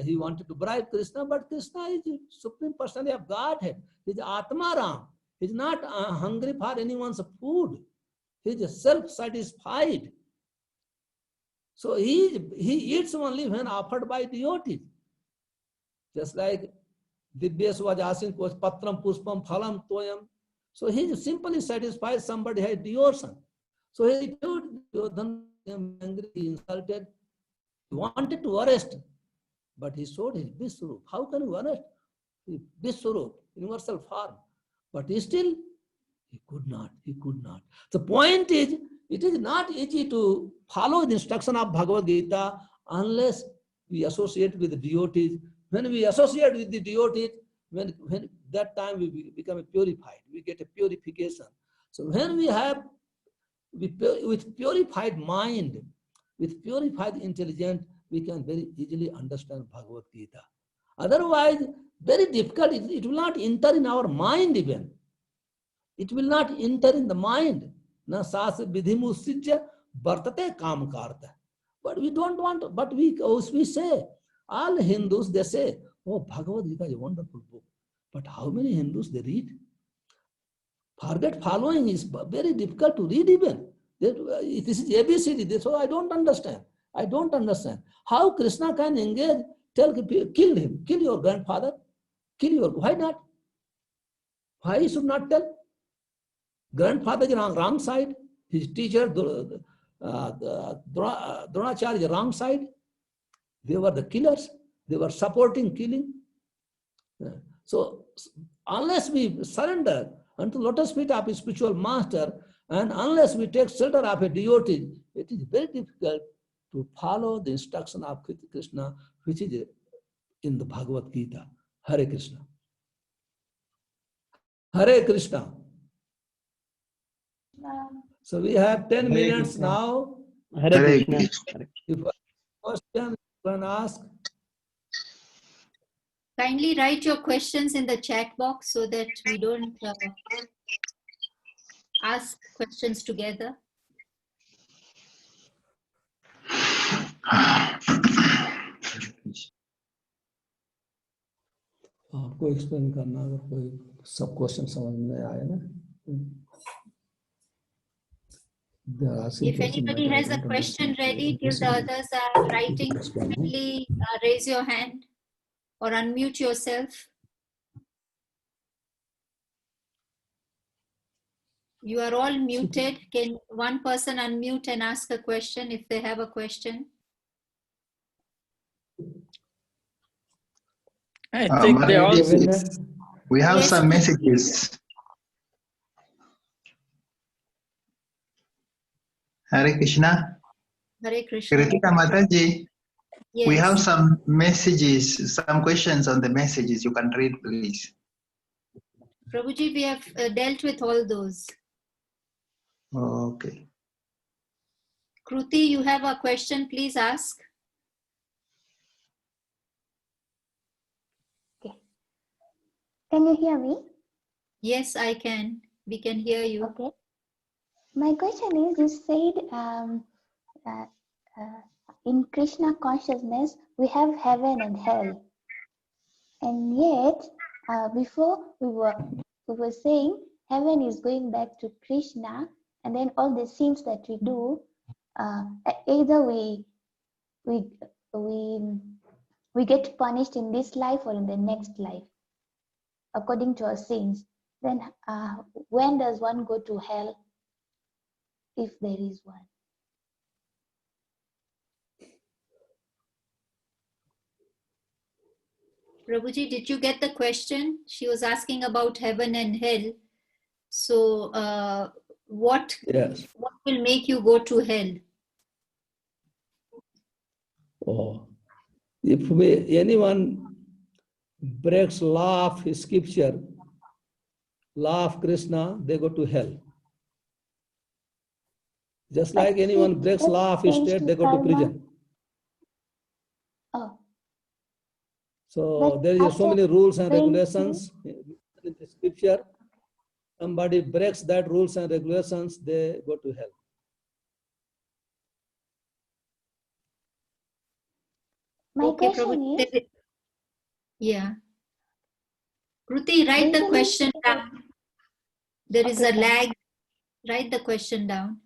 He wanted to bribe Krishna, but Krishna is the Supreme Personality of Godhead. He is Atma Ram. He is not hungry for anyone's food. He is self-satisfied. So he eats only when offered by devotees. Just like Divyas was asking, Patram Puspam Phalam Toyam. So he simply satisfies somebody has devotion. So he told Duryodhana, angry, insulted, he wanted to arrest, but he showed his Vishwarup. How can you arrest Vishwarup, universal form? But still, he could not. The point is, it is not easy to follow the instruction of Bhagavad Gita unless we associate with the devotees. When we associate with the devotees, when that time we become purified, we get a purification. So when we have with purified mind, with purified intelligence, we can very easily understand Bhagavad Gita. Otherwise, very difficult. It will not enter in our mind even. It will not enter in the mind. Na sas vidhimusijya vartate kam karta. But we don't want, but we say, all Hindus, they say, oh, Bhagavad Gita is a wonderful book. But how many Hindus they read? Forget following is very difficult to read even. This is ABCD, so I don't understand. How Krishna can engage, kill him, kill your grandfather, why not? Why he should not tell? Grandfather is on wrong side, his teacher, Dronacharya is wrong side. They were the killers, they were supporting killing. So unless we surrender unto lotus feet of a spiritual master, and unless we take shelter of a devotee, it is very difficult to follow the instruction of Krishna, which is in the Bhagavad Gita. Hare Krishna. Hare Krishna. So we have 10 minutes now. Hare Krishna. If a question you can ask. Kindly write your questions in the chat box so that we don't ask questions together. आपको explain करना अगर कोई सब question समझ में आए ना. If anybody has a question ready till the others are writing, kindly raise your hand or unmute yourself. You are all muted. Can one person unmute and ask a question if they have a question? I think they all. We have Yes, some please. messages. Hare Krishna. Hare Krishna. Kritika Mataji, Yes. we have some messages, some questions on the messages. You can read, please. Prabhuji, we have dealt with all those. Okay. Kruti, you have a question, please ask. Can you hear me? Yes, I can. We can hear you. Okay. My question is, you said in Krishna consciousness, we have heaven and hell. And yet, before we were saying heaven is going back to Krishna, and then all the sins that we do, either we get punished in this life or in the next life, according to our sins. Then when does one go to hell, if there is one? Prabhuji, did you get the question? She was asking about heaven and hell. So, what Yes. will make you go to hell? Oh, if anyone breaks law of scripture, law of Krishna, they go to hell. Just like anyone breaks law of state, they go to prison. Oh, So But there is so after many rules and praying regulations in the scripture. Somebody breaks that rules and regulations, they go to hell. my Okay, question Prabhuji. is, Yeah. Kruti, write the doesn't question it- down. There is Okay, a fine. lag. Write the question down.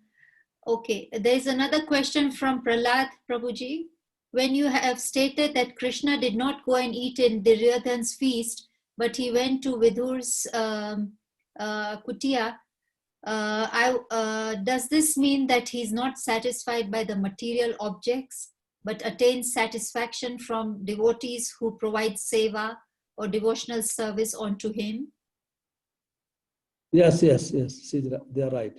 Okay, there is another question from Prahlad Prabhuji. When you have stated that Krishna did not go and eat in Duryodhan's feast, but he went to Vidur's kutia, does this mean that he's not satisfied by the material objects, but attains satisfaction from devotees who provide seva or devotional service onto him? Yes, yes, yes, they are right.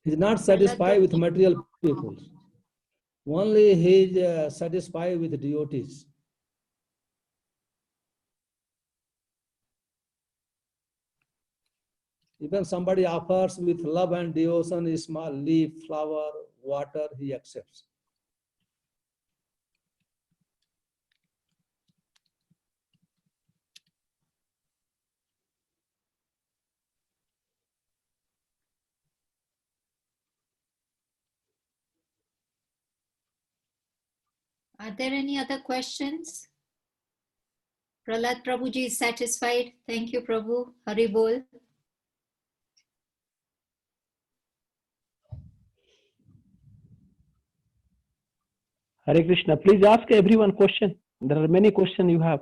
He's not satisfied with material people. Only he is satisfied with devotees. Even somebody offers with love and devotion a small leaf, flower, water, he accepts. Are there any other questions? Prahlad Prabhuji is satisfied. Thank you, Prabhu. Hari Bol. Hare Krishna. Please ask everyone question. There are many questions you have.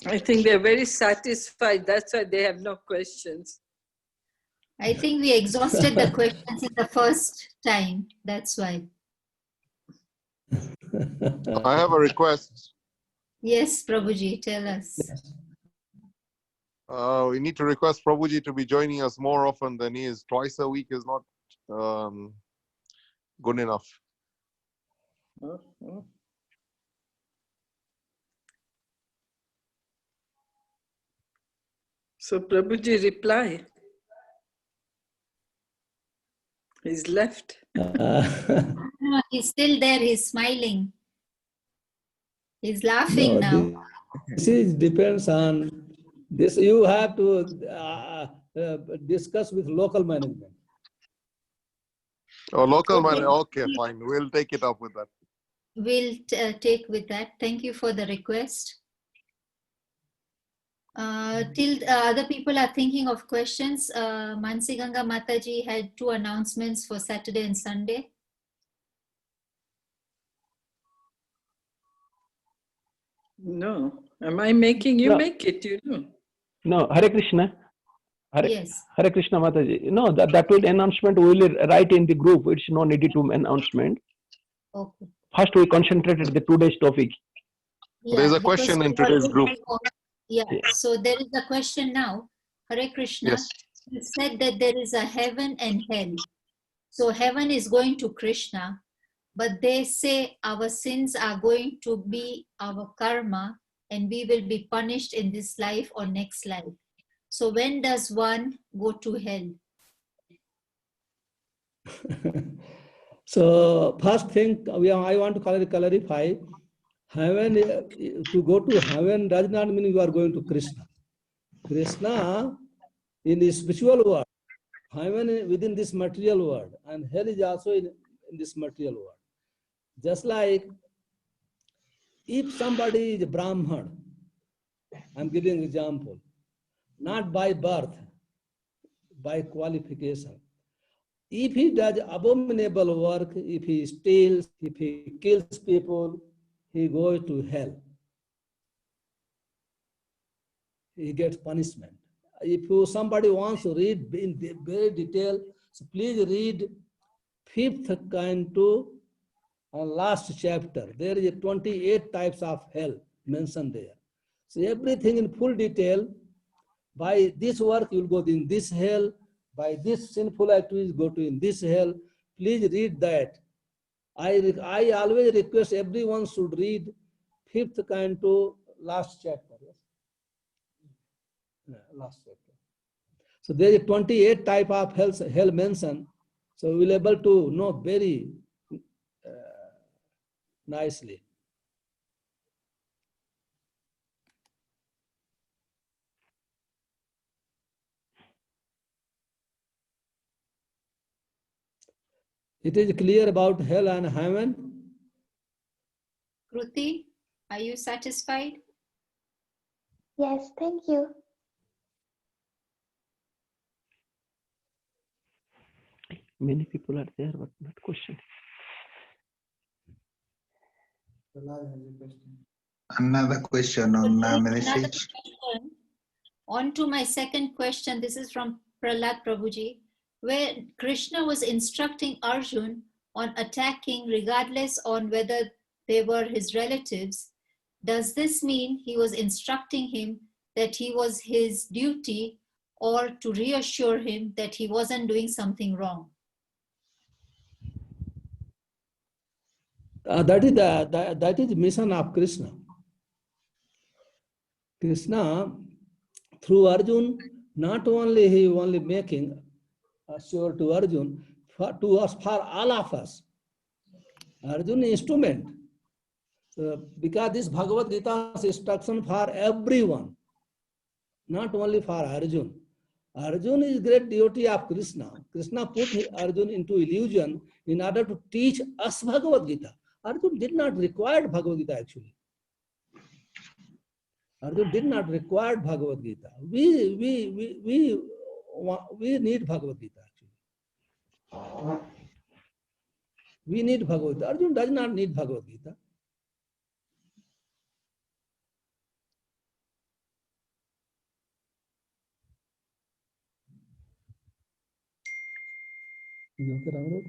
I think they're very satisfied. That's why they have no questions. I think we exhausted the questions in the first time. That's why. I have a request. Yes, Prabhuji, tell us. We need to request Prabhuji to be joining us more often than he is. Twice a week is not good enough. So Prabhuji reply. He's left. No, he's still there. He's smiling. He's laughing now. This is depends on this. You have to discuss with local management. Oh, local Okay. man. Okay, fine. We'll take it up with that. We'll take with that. Thank you for the request. Till other people are thinking of questions, Mansi Ganga Mataji had 2 announcements for Saturday and Sunday. No. Am I making you No. make it, you know? No, Hare Krishna. Yes. Hare Krishna Mataji. No, that will announcement we will write in the group. It's no needed to announcement. Okay. First we concentrated the today's topic. Yeah, There's a because question in we today's already group. know- Yeah, so there is a question now. Hare Krishna, Yes. you said that there is a heaven and hell. So heaven is going to Krishna, but they say our sins are going to be our karma and we will be punished in this life or next life. So when does one go to hell? So first thing I want to clarify, heaven, to go to heaven does not mean you are going to Krishna. Krishna in the spiritual world, heaven is within this material world, and hell is also in this material world. Just like if somebody is Brahman, I'm giving example, not by birth, by qualification. If he does abominable work, if he steals, if he kills people, he goes to hell. He gets punishment. If somebody wants to read in very detail, So please read 5th canto last chapter. There is 28 types of hell mentioned there. So everything in full detail. By this work, you will go in this hell. By this sinful activities, go to in this hell. Please read that. I always request everyone should read 5th canto last chapter. Yes? Yeah, last chapter. So there is 28 type of hell mentioned. So we will able to know very nicely. It is clear about hell and heaven. Kruti, are you satisfied? Yes, thank you. Many people are there, but not question. Another question on Another message. question. On to my second question. This is from Prahlad Prabhuji, where Krishna was instructing Arjun on attacking regardless on whether they were his relatives. Does this mean he was instructing him that he was his duty, or to reassure him that he wasn't doing something wrong? That is the mission of Krishna. Krishna, through Arjun, not only he only making sure to Arjun, to us, for all of us. Arjun is instrument. Because this Bhagavad Gita is instruction for everyone, not only for Arjun. Arjun is great devotee of Krishna. Krishna put Arjun into illusion in order to teach us Bhagavad Gita. Arjun did not require Bhagavad Gita actually. Arjun did not require Bhagavad Gita. We need Bhagavad Gita actually. We need Bhagavad Gita. Arjun does not need Bhagavad Gita. Is it okay, Ramrod?